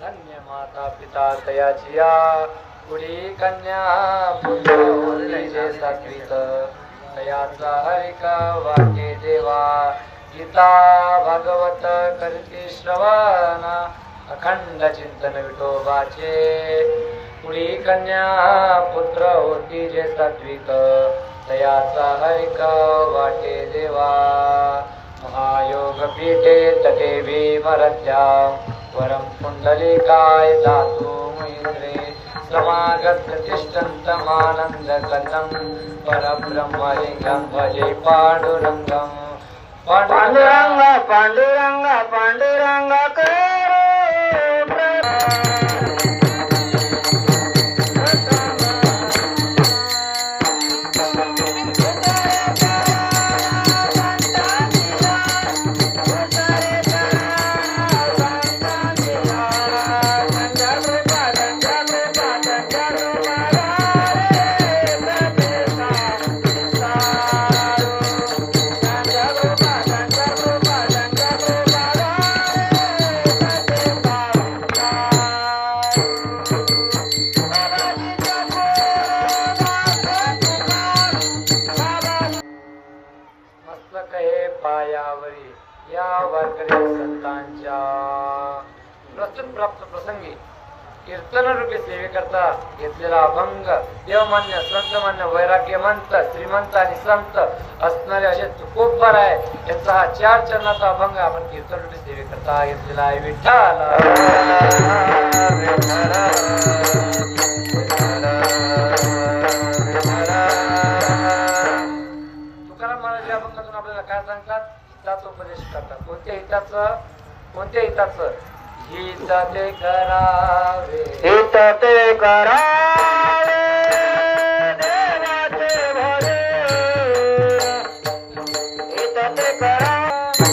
धन्य माता पिता तयाचिया पुढी कन्या पुत्र सात्विक तयाचा हरिका वाक्ये देवा गीता भागवत करती श्रवण अखंड चिंतन विठोबाचे पुढी कन्या पुत्र होती जे सात्विक तयाचा हरिका वाटे देवा महायोग पीठे तटे भीमरत्या वरम पुंडलिकाय धातु मयूरे समागत तिष्ठन्तमानंद कलम परब्रह्मलिंगं भजे पांडुरंगं पांडुरंग पांडुरंग पांडुरंग पायावरी या वारकरी संतांच्या प्रस्तुत प्राप्त प्रसंगी कीर्तन रूपी सेवेकरता घेतलेला अभंग देवमान्य संतमान्य वैराग्यमंत श्रीमंत आणि संत असणारे असे तुकोबराय आहे याचा हा 4 चरणाचा अभंग आपण कीर्तन रूपी सेवेकरता घेतलेला आहे. विठ्ठल तुकाराम महाराज या अभंगातून आपल्याला काय सांगतात? हिताचा उपदेश करतात. कोणत्या हिताचं? हित ते करावे, हित ते करावे देवाचे भरे, हित ते करावे.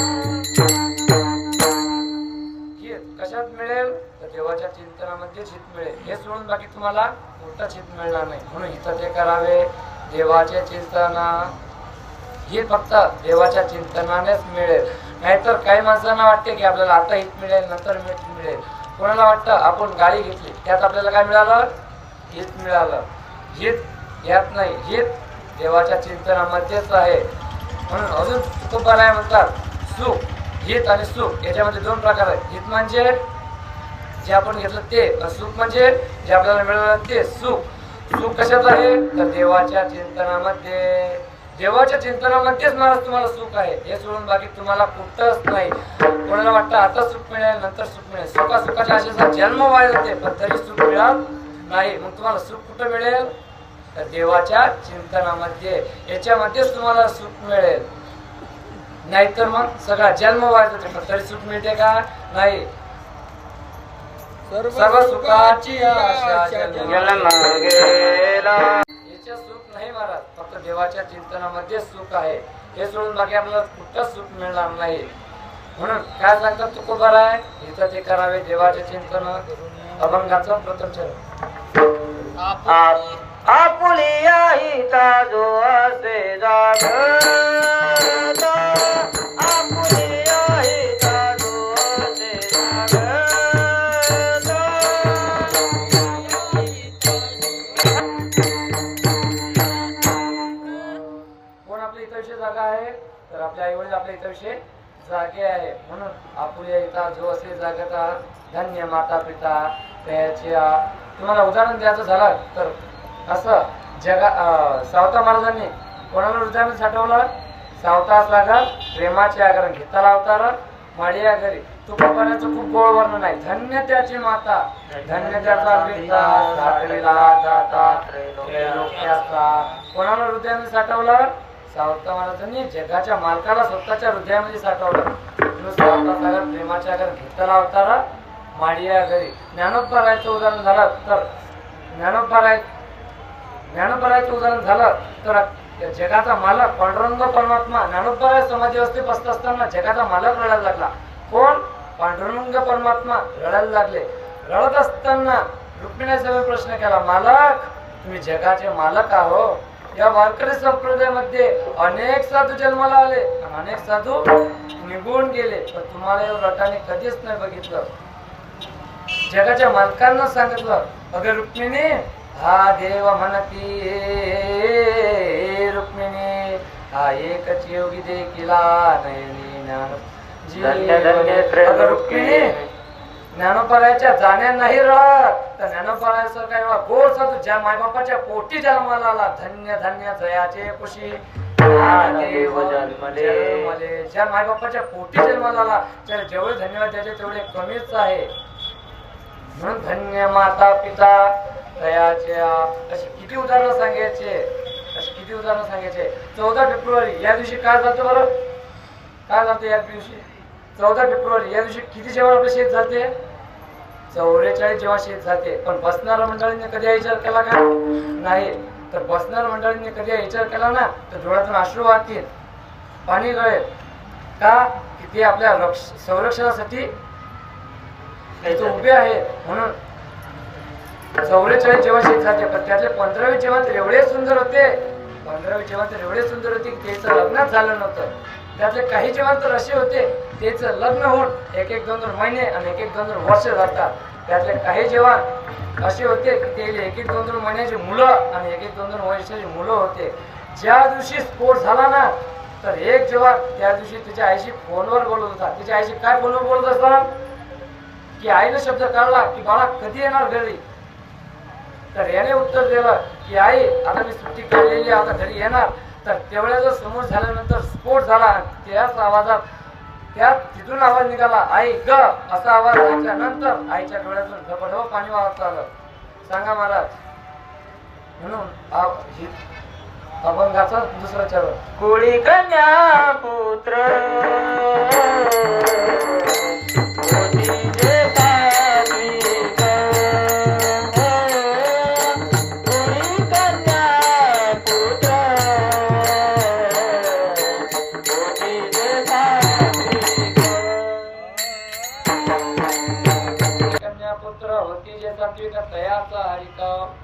हित कशात मिळेल? तर देवाच्या चिंतनामध्ये हित मिळेल. हे सोडून बाकी तुम्हाला कुठंच हित मिळणार नाही. म्हणून हित ते करावे देवाचे चिंतना. हे फक्त देवाच्या चिंतनानेच मिळेल. नाहीतर काही माणसांना वाटते की आपल्याला आता हित मिळेल नंतर मिळेल. कोणाला वाटतं आपण गाडी घेतली त्यात आपल्याला काय मिळालं? हित मिळालं. हित यात नाही, हित देवाच्या चिंतनामध्येच आहे. म्हणून अजून तुकोबराय म्हणतात सुख, हित आणि सुख याच्यामध्ये 2 प्रकार आहेत. हित म्हणजे जे आपण घेतलं ते, सुख म्हणजे जे आपल्याला मिळालं ते. सुख कशात आहे? तर देवाच्या चिंतनामध्ये. देवाच्या चिंतनामध्येच महाराज तुम्हाला सुख आहे. हे सोडून बाकी तुम्हाला कुठंच नाही. कोणाला वाटतं आता सुख मिळेल नंतर सुख मिळेल. सुखाच्या आशेचा जन्म व्हायला होते पण तरी सुख मिळत नाही. मग तुम्हाला सुख कुठं मिळेल? तर देवाच्या चिंतनामध्ये. याच्यामध्येच तुम्हाला सुख मिळेल. नाहीतर मग सगळा जन्म व्हायला होते पण तरी सुख मिळते का? नाही. सर्व सुखाची आशा जन्म गेला. याच्या सुख नाही महाराज, फक्त देवाच्या चिंतनामध्ये सुख आहे. हे सोडून बाकी आपल्याला कुठंच सुख मिळणार नाही. म्हणून काय सांगतात तुकोबराय? हित ते करावे देवाचे चिंतन. अभंगाचा प्रथम चरण. आपुलिया हिता जो असे जागता, आपुलिया हिता जो असे जागता. जागा आहे तर आपल्या आई वडील आपल्या हिताविषयी जागे आहे. म्हणून आपुल्या हिता जो असे जागता धन्य माता पिता त्याच्या. तुम्हाला उदाहरण द्यायचं झालं तर असं सावता महाराजांनी कोणाला हृदयामध्ये साठवलं? सावता सागर प्रेमाचे आगरण घेताला अवतार माडिया घरी. तुकोबरायचं खूप गोड वर्णन आहे. धन्य त्याची माता, धन्य त्याचा पिता, साखरेला दाता त्रैलोक्याचा. कोणाला हृदयामध्ये साठवलं? सावता महाराजांनी जगाच्या मालकाला स्वतःच्या हृदयामध्ये साठवलं. सावता सागर प्रेमाच्या घर घेताला अवतार माडिया घरी. ज्ञानोबरायचं उदाहरण झालं तर ज्ञानोबरायचं उदाहरण झालं तर जगाचा मालक पांडुरंग परमात्मा ज्ञानोबराय समाधी अवस्थेत असताना जगाचा मालक रडायला लागला. कोण? पांडुरंग परमात्मा रडायला लागले. रडत असताना रुक्मिणीने प्रश्न केला, मालक तुम्ही जगाचे मालक आहो. या वारकरी संप्रदायामध्ये अनेक साधू जन्माला आले आणि अनेक साधू निघून गेले, पण तुम्हाला या रटाने कधीच नाही बघितलं. जगाच्या मालकांना सांगितलं, अगं रुक्मिणी हा देव म्हणती रुक्मिणी हा एकच योगी देखिला नयनी ज्ञान अगं रुक्मिणी ज्ञानोपरायच्या जाण्या नाही रडत, तर ज्ञानोपरायचं काय गोड साधू ज्या मायबापाच्या पोटी जन्माला आला, धन्य धन्य जयाचे कुशी जन्मले. ज्या मायबापाच्या पोटी जन्माला आला त्याला जेवढे धन्यवाद त्याचे तेवढे कमीच आहे. म्हणून धन्य माता पिता दयाच्या. अशी किती उदाहरणं सांगायचे, अशी किती उदाहरणं सांगायचे. 14 फेब्रुवारी या दिवशी काय झालं बरं, काय झालं या दिवशी 14 फेब्रुवारी या दिवशी किती जेव्हा आपले शेत झाले 44 जेव्हा शेत झाले. पण बसणाऱ्या मंडळींनी कधी विचार केला का नाही. तर बसणाऱ्या मंडळींनी कधी विचार केला ना तर डोळ्यातून अश्रू वाहतील, पाणी गळेल का की ते आपल्या संरक्षणासाठी उभे आहेत. म्हणून 44 जेव्हा शेत झाले, पण त्यातले 15वे जेव्हा तर एवढे सुंदर होते, 15वे जेव्हा तर एवढे सुंदर होते की त्याचं लग्नच झालं नव्हतं. त्यातले काही जेव्हा तर असे होते त्याचं लग्न होऊन 1-2 महिने आणि 1-2 वर्ष जातात. त्यातले काही जेव्हा असे होते की ते 1-2 महिन्याची मुलं आणि 1-2 वर्षाची मुलं होते. ज्या दिवशी स्फोट झाला ना तर एक जेव्हा त्या दिवशी तिच्या आईशी फोनवर बोलत होता. तिच्या आईशी काय फोनवर बोलत असतात की आईने शब्द काढला की बाळा कधी येणार घरी. तर याने उत्तर दिलं की आई आता मी सुट्टी काढलेली आता घरी येणार. तर तेवढ्या जर समोर झाल्यानंतर स्फोट झाला, त्याच आवाजात त्यात तिथून आवाज निघाला आई ग असा आवाज ऐकल्यानंतर आईच्या डोळ्यातून धबधब पाणी वाहत आलं. सांगा महाराज. म्हणून अभंगाचा दुसरा चरण. कुळी कन्या पुत्र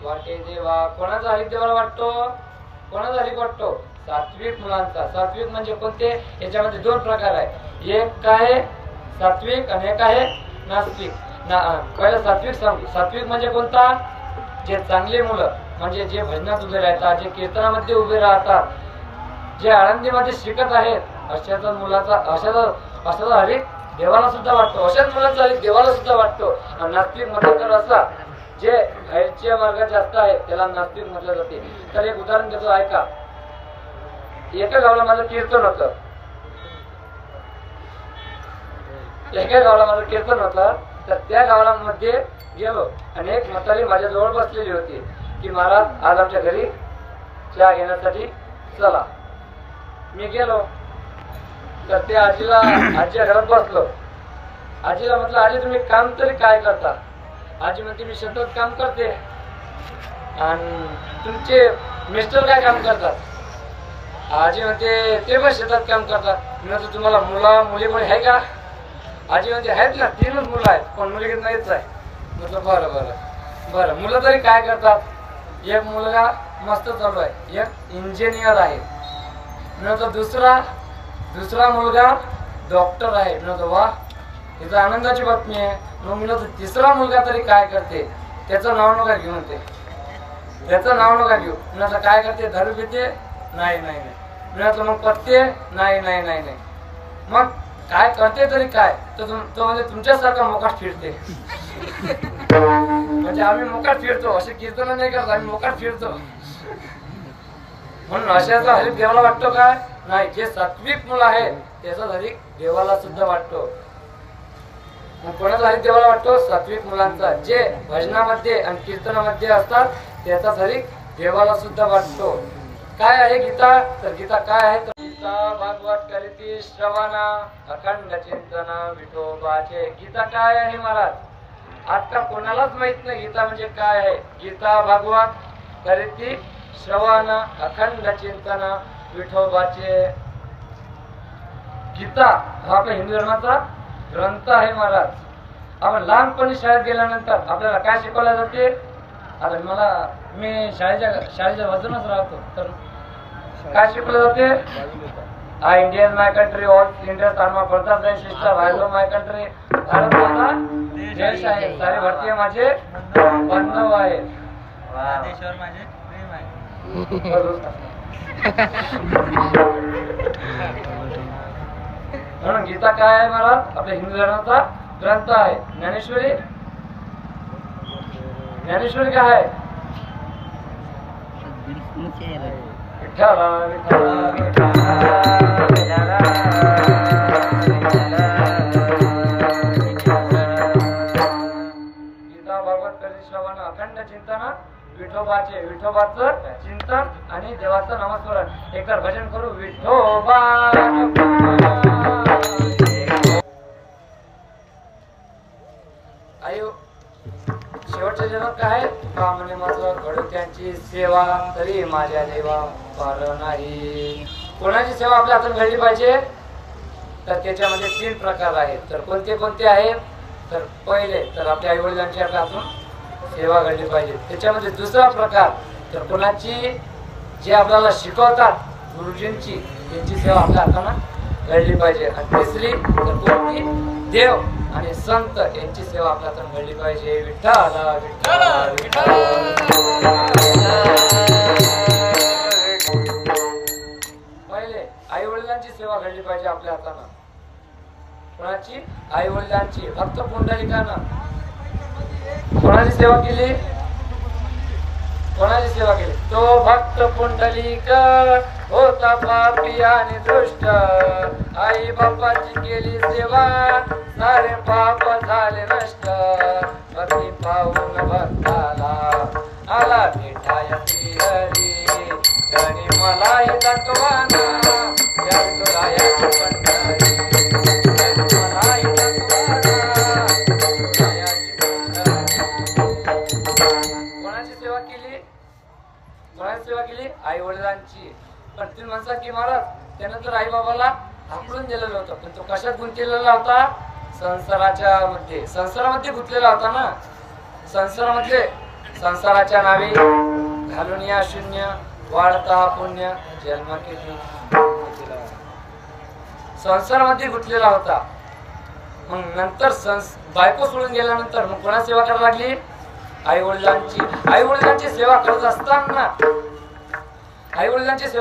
वाटे देवा. कोणाचा हरिक देवाला वाटतो, कोणाचा हरिक वाटतो सात्विक मुलांचा. सात्विक म्हणजे कोणते, याच्यामध्ये 2 प्रकार आहे. एक काय सात्विक आणि एक आहे नास्तिक. पहिलं सात्विक सांगू. सात्विक म्हणजे कोणता, जे चांगले मुलं म्हणजे जे भजनात उभे राहतात, जे कीर्तनामध्ये उभे राहतात, जे आळंदीमध्ये शिकत आहेत, अशाच मुलाचा अशाचा हरिक देवाला सुद्धा वाटतो. अशाच मुलांचा हरिक देवाला सुद्धा वाटतो. आणि नास्तिक म्हटलं तर असा जे बाहेरच्या मार्गात जास्त आहे त्याला नास्तिक म्हटलं जाते. तर एक उदाहरण देतो ऐका. एका गावाला माझं कीर्तन होतं. एका गावाला माझं कीर्तन होतं. तर त्या गावाला मध्ये गेलो आणि एक म्हातारी माझ्या जवळ बसलेली होती की महाराज आज आमच्या घरी चहा घेण्यासाठी चला. मी गेलो तर त्या आजीच्या घरात बसलो. आजीला म्हटलं आजी तुम्ही काम तरी काय करता. आजी म्हणते मी शेतात काम करते. आणि तुमचे मिस्टर काय काम करतात. आजी म्हणते ते पण शेतात काम करतात. मी म्हणतो तुम्हाला मुली कोणी आहे का. आजी म्हणते आहेत ना 3च मुलं आहेत पण मुलगी नाहीच आहे. म्हटलं बरं बरं बरं मुलं तरी काय करतात. एक मुलगा मस्त चालू आहे, एक इंजिनियर आहे. मी म्हणतो दुसरा मुलगा डॉक्टर आहे. मी म्हणतो वा इथं आनंदाची बातमी आहे. मग मी म्हणतो तिसरा मुलगा तरी काय करते. त्याचं नाव नका घेऊ म्हणते. त्याचं नाव नका घेऊ. मी म्हटलं काय करते, दारू पिते. नाही नाही नाही. मी म्हटलं मग पत्ते. नाही नाही नाही नाही. मग काय करते तरी काय. तो म्हणजे तुमच्यासारखा मोकाट फिरते. म्हणजे आम्ही मोकाट फिरतो, असे कीर्तन नाही करत, आम्ही मोकाट फिरतो. म्हणून अशाचा हरिक देवाला वाटतो काय नाही. जे सात्विक मुलं आहे त्याचा हरिक देवाला सुद्धा वाटतो. कोणाचा हरिक देवाला वाटतो, सात्विक मुलांचा. जे भजनामध्ये आणि कीर्तनामध्ये असतात त्याचा हरिक देवाला सुद्धा वाटतो. काय आहे गीता, तर गीता काय आहे, गीता भागवत करीती श्रवणा अखंड चिंतना विठोबाचे. गीता काय आहे महाराज, आता कोणालाच माहित नाही गीता म्हणजे काय आहे. गीता भागवत करीती श्रवण अखंड चिंतना विठोबाचे. गीता हा आपल्या हिंदू धर्माचा ग्रंथ आहे महाराज. आपण लहानपणी शाळेत गेल्यानंतर आपल्याला काय शिकवलं जाते? आता मी शाळेच्या बाजूनच राहतो, तर काय शिकवलं जाते? I Indian my country, all India Dharma brothers and sister, I love my country. Bharat माझा देश आहे, सारे भारतीय माझे बांधव आहेत. देशावर माझे प्रेम आहे. म्हणून गीता काय आहे महाराज? आपल्या हिंदू धर्माचा ग्रंथ आहे. ज्ञानेश्वरी काय आहे? विठ्ठल विठ्ठल गीता भागवत कधी श्रवण अखंड चिंतन विठोबाचं चिंतन आणि देवाचं नामस्मरण. एकदा भजन करू. विठोबा आयु शेवटच्या जन्मात काय? ब्राह्मणे माझं घडू त्यांची सेवा, तरी माझ्या देवा पार नाही. कोणाची सेवा आपल्या हातून घडली पाहिजे? तर त्याच्यामध्ये 3 प्रकार आहेत. तर कोणते आहेत? तर पहिले तर आपल्या आई वडिलांची आपल्या हातून सेवा घडली पाहिजे. त्याच्यामध्ये दुसरा प्रकार तर कोणाची, जे आपल्याला शिकवतात गुरुजींची, त्यांची सेवा आपल्या हातानं घडली पाहिजे. आणि तिसरी तर कोणती? देव आणि संत यांची सेवा आपल्या हातून घडली पाहिजे. विठ्ठल विठ्ठल विठ्ठल. पहिले आई वडिलांची सेवा घडली पाहिजे आपल्या हातानं. कोणाची? आई वडिलांची. भक्त पुंडलिकानं कोणाची सेवा केली? कोणाची सेवा केली? तो भक्त पुंडलिक होता पापी आणि दुष्ट, आई बापाची केली सेवा, सारे पाप झाले नष्ट. भक्ती पाहून भक्ताला आला भेटाय श्रीहरी, तरी मलाही दाखवाना जगदुरायाची पंढरी. मलाही दाखवाना जगदुरायाची पंढरी. कोणाची सेवा केली? कोणाची सेवा केली? आई वडिलांची. पण तुम्ही म्हणता की महाराज त्यानं तर आई बाबाला हाकलून दिलेलं होतं, पण तो कशात गुंतलेला होता? संसारामध्ये गुंतलेला होता ना. संसाराच्या नावे घालून या शून्य, वाढता पुण्य जन्म किती. संसारामध्ये गुंतलेला होता. मग नंतर बायको सोडून गेल्यानंतर मग कोणा सेवा करायला लागली? आई वडिलांची सेवा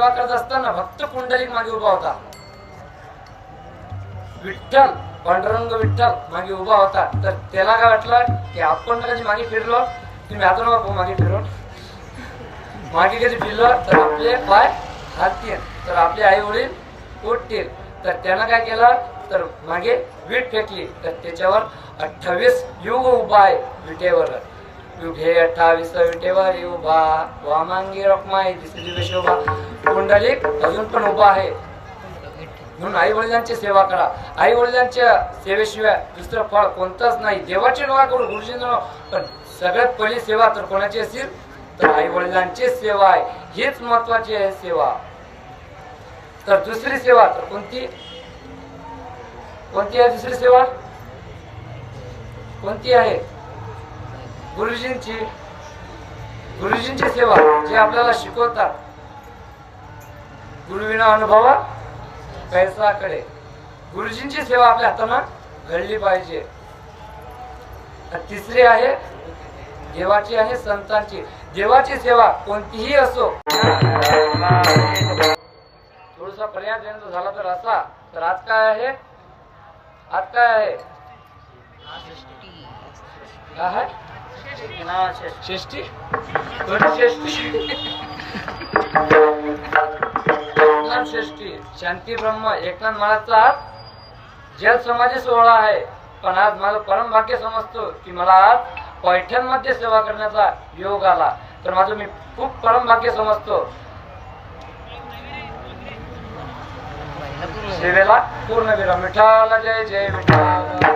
करत असताना भक्त पुंडलिक मागे उभा होता. विठ्ठल पांडुरंग विठ्ठल मागे उभा होता. तर त्याला काय वाटलं की आपण कधी मागे फिरलो, तुम्ही आता नको मागे फिरून, मागे कधी फिरलो तर आपले पाय हालतील, तर आपले आई वडील उठतील. तर त्यानं काय केलं तर मागे वीट फेकली. तर त्याच्यावर 28 युग उभा आहे विटेवर. युगे 28 विटेवर उभा, वामांगी रखमाई दिसली विशोभा. पुंडलिक अजून पण उभा आहे. म्हणून आई वडिलांची सेवा करा. आई वडिलांच्या सेवेशिवाय दुसरं फळ कोणतंच नाही. देवाची नका करू, गुरुजींना, पण सगळ्यात पहिली सेवा तर कोणाची असेल तर आई वडिलांची सेवा आहे. हीच महत्वाची आहे सेवा. तर दुसरी सेवा तर कोणती आहे? दुसरी सेवा कोणती आहे? गुरुजींची सेवा, जे आपल्याला शिकवतात. गुरुविना अनुभवा कैसाकडे. गुरुजींची सेवा आपल्या हातानं घडली पाहिजे. तिसरी आहे देवाची आणि संतांची. देवाची सेवा कोणतीही असो. थोडासा पर्याय जयंत झाला तर असा, तर आज काय आहे? षष्ठी. शांती ब्रह्म एकनाथ महाराजचा जल समाधी सोहळा आहे. पण आज माझं परम भाग्य समजतो की मला आज पैठणमध्ये सेवा करण्याचा योग आला. तर माझं मी खूप परम भाग्य समजतो. सेवेला पूर्ण विराम. विठ्ठल जय जय विठ्ठल.